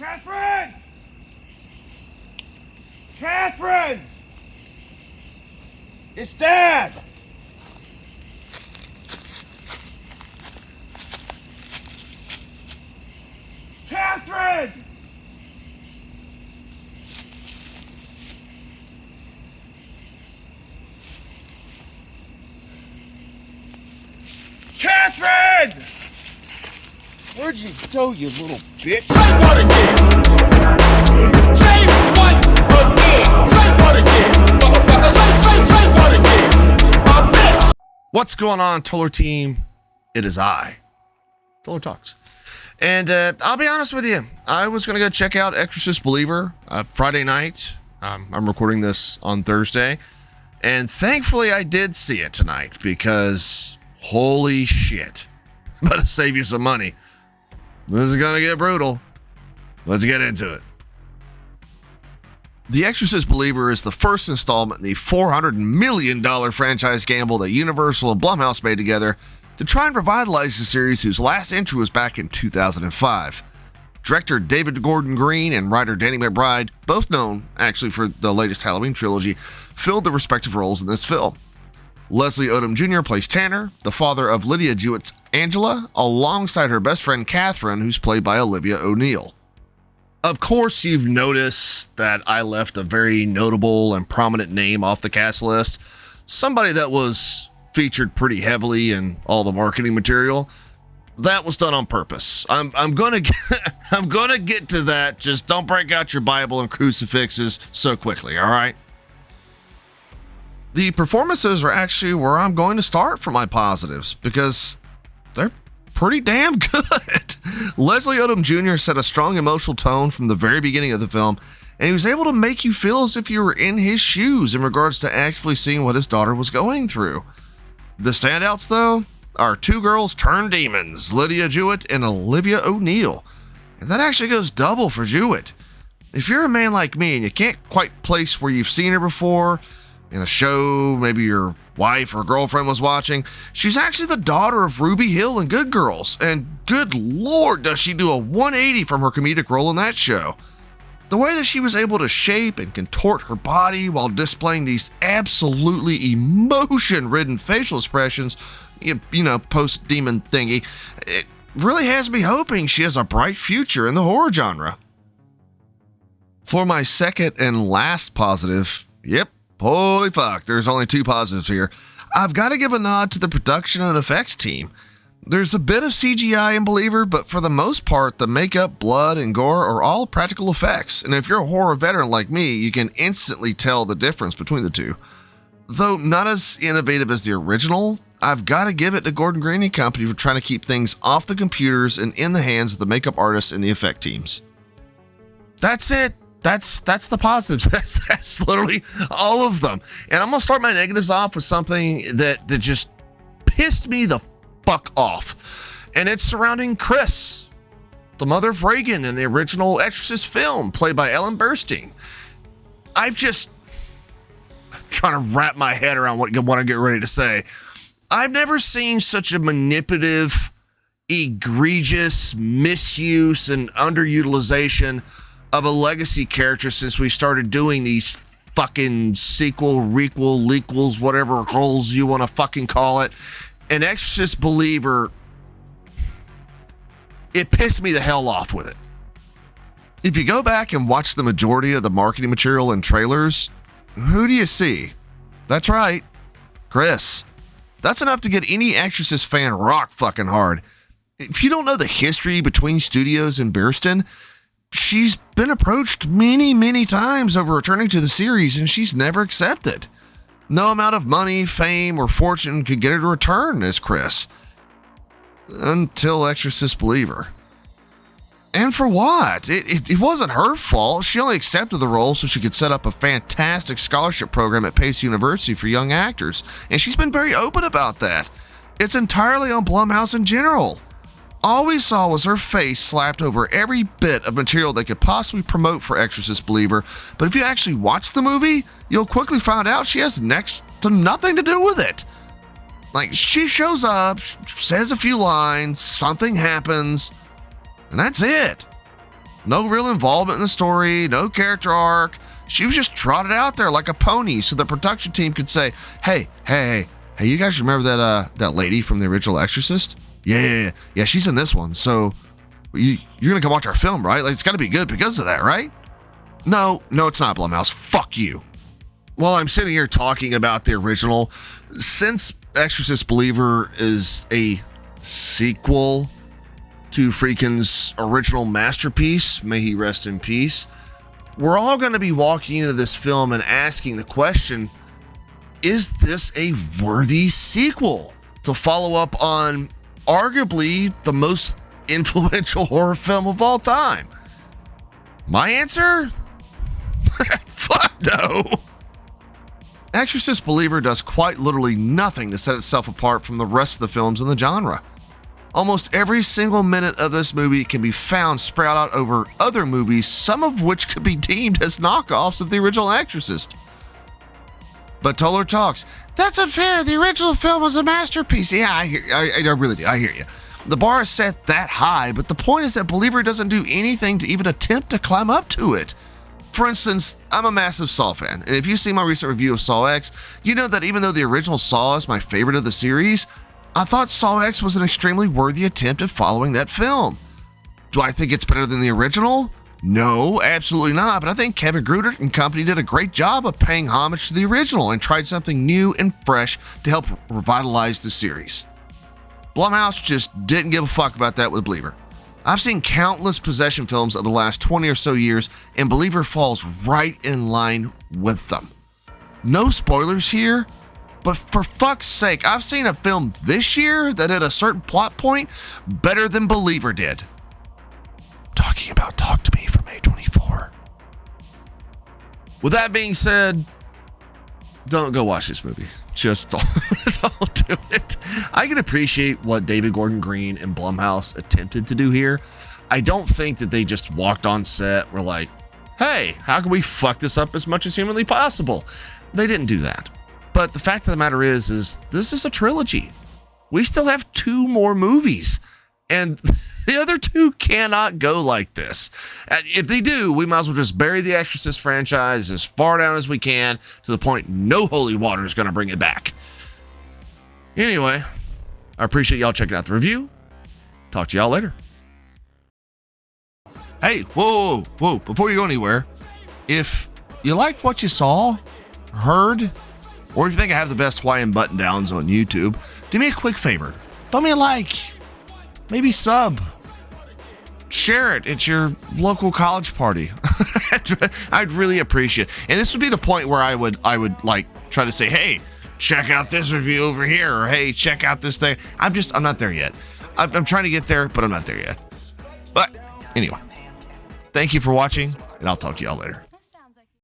Catherine! Catherine! It's Dad! Catherine! Catherine! Where'd you go, you little bitch? Say what again? Say what again? Say what again? Motherfucker, say what again? A bitch! What's going on, Toller Team? It is I, Toller Talks. And I'll be honest with you, I was going to go check out Exorcist Believer Friday night. I'm recording this on Thursday. And thankfully I did see it tonight because holy shit. I'm going to save you some money. This is going to get brutal. Let's get into it. The Exorcist Believer is the first installment in the $400 million franchise gamble that Universal and Blumhouse made together to try and revitalize the series, whose last entry was back in 2005. Director David Gordon Green and writer Danny McBride, both known actually for the latest Halloween trilogy, filled the respective roles in this film. Leslie Odom Jr. plays Tanner, the father of Lydia Jewett's Angela, alongside her best friend Catherine, who's played by Olivia O'Neill. Of course, you've noticed that I left a very notable and prominent name off the cast list. Somebody that was featured pretty heavily in all the marketing material. That was done on purpose. I'm gonna get to that. Just don't break out your Bible and crucifixes so quickly, all right? The performances are actually where I'm going to start for my positives because they're pretty damn good. Leslie Odom Jr. set a strong emotional tone from the very beginning of the film, and he was able to make you feel as if you were in his shoes in regards to actively seeing what his daughter was going through. The standouts, though, are two girls turned demons, Lydia Jewett and Olivia O'Neill. And that actually goes double for Jewett. If you're a man like me and you can't quite place where you've seen her before, in a show maybe your wife or girlfriend was watching, she's actually the daughter of Ruby Hill in Good Girls, and good lord does she do a 180 from her comedic role in that show. The way that she was able to shape and contort her body while displaying these absolutely emotion-ridden facial expressions, you know, post-demon thingy, it really has me hoping she has a bright future in the horror genre. For my second and last positive, yep, holy fuck, there's only two positives here. I've got to give a nod to the production and effects team. There's a bit of CGI in Believer, but for the most part, the makeup, blood, and gore are all practical effects. And if you're a horror veteran like me, you can instantly tell the difference between the two. Though not as innovative as the original, I've got to give it to Gordon Green and company for trying to keep things off the computers and in the hands of the makeup artists and the effect teams. That's it. That's the positives. That's literally all of them. And I'm going to start my negatives off with something that just pissed me the fuck off. And it's surrounding Chris, the mother of Reagan in the original Exorcist film, played by Ellen Burstyn. I'm trying to wrap my head around what I get ready to say. I've never seen such a manipulative, egregious misuse and underutilization of a legacy character since we started doing these fucking sequel, requel, lequels, whatever roles you want to fucking call it. An Exorcist Believer, it pissed me the hell off with it. If you go back and watch the majority of the marketing material and trailers, who do you see? That's right, Chris. That's enough to get any Exorcist fan rock fucking hard. If you don't know the history between studios and Burstyn, she's been approached many, many times over returning to the series, and she's never accepted. No amount of money, fame, or fortune could get her to return as Chris. Until Exorcist Believer. And for what? It wasn't her fault. She only accepted the role so she could set up a fantastic scholarship program at Pace University for young actors, and she's been very open about that. It's entirely on Blumhouse in general. All we saw was her face slapped over every bit of material they could possibly promote for Exorcist Believer, but if you actually watch the movie, you'll quickly find out she has next to nothing to do with it. Like, she shows up, says a few lines, something happens, and that's it. No real involvement in the story, no character arc. She was just trotted out there like a pony so the production team could say, hey, you guys remember that lady from the original Exorcist? Yeah, she's in this one. So you're going to come watch our film, right? Like, it's got to be good because of that, right? No, it's not, Blumhouse. Fuck you. While I'm sitting here talking about the original, since Exorcist Believer is a sequel to Friedkin's original masterpiece, may he rest in peace, we're all going to be walking into this film and asking the question, is this a worthy sequel to follow up on arguably the most influential horror film of all time? My answer? Fuck no. Exorcist Believer does quite literally nothing to set itself apart from the rest of the films in the genre. Almost every single minute of this movie can be found spread out over other movies, some of which could be deemed as knockoffs of the original Exorcist. But Toller talks, that's unfair, the original film was a masterpiece. Yeah, I really do, I hear you. The bar is set that high, but the point is that Believer doesn't do anything to even attempt to climb up to it. For instance, I'm a massive Saw fan, and if you see my recent review of Saw X, you know that even though the original Saw is my favorite of the series, I thought Saw X was an extremely worthy attempt at following that film. Do I think it's better than the original? No, absolutely not, but I think Kevin Gruder and company did a great job of paying homage to the original and tried something new and fresh to help revitalize the series. Blumhouse just didn't give a fuck about that with Believer. I've seen countless possession films of the last 20 or so years, and Believer falls right in line with them. No spoilers here, but for fuck's sake, I've seen a film this year that had a certain plot point better than Believer did. Talking about Talk to Me from A24. With that being said, don't go watch this movie. Just don't do it. I can appreciate what David Gordon Green and Blumhouse attempted to do here. I don't think that they just walked on set, were like, hey, how can we fuck this up as much as humanly possible? They didn't do that. But the fact of the matter is this is a trilogy. We still have 2 more movies, and the other 2 cannot go like this. If they do, we might as well just bury the Exorcist franchise as far down as we can to the point no holy water is going to bring it back. Anyway, I appreciate y'all checking out the review. Talk to y'all later. Hey, whoa. Before you go anywhere, if you liked what you saw, heard, or if you think I have the best Hawaiian button downs on YouTube, do me a quick favor. Throw me a like. Maybe sub. Share it at your local college party. I'd really appreciate it. And this would be the point where I would like try to say, hey, check out this review over here, or hey, check out this thing. I'm not there yet. I'm trying to get there, but I'm not there yet. But anyway, thank you for watching, and I'll talk to y'all later.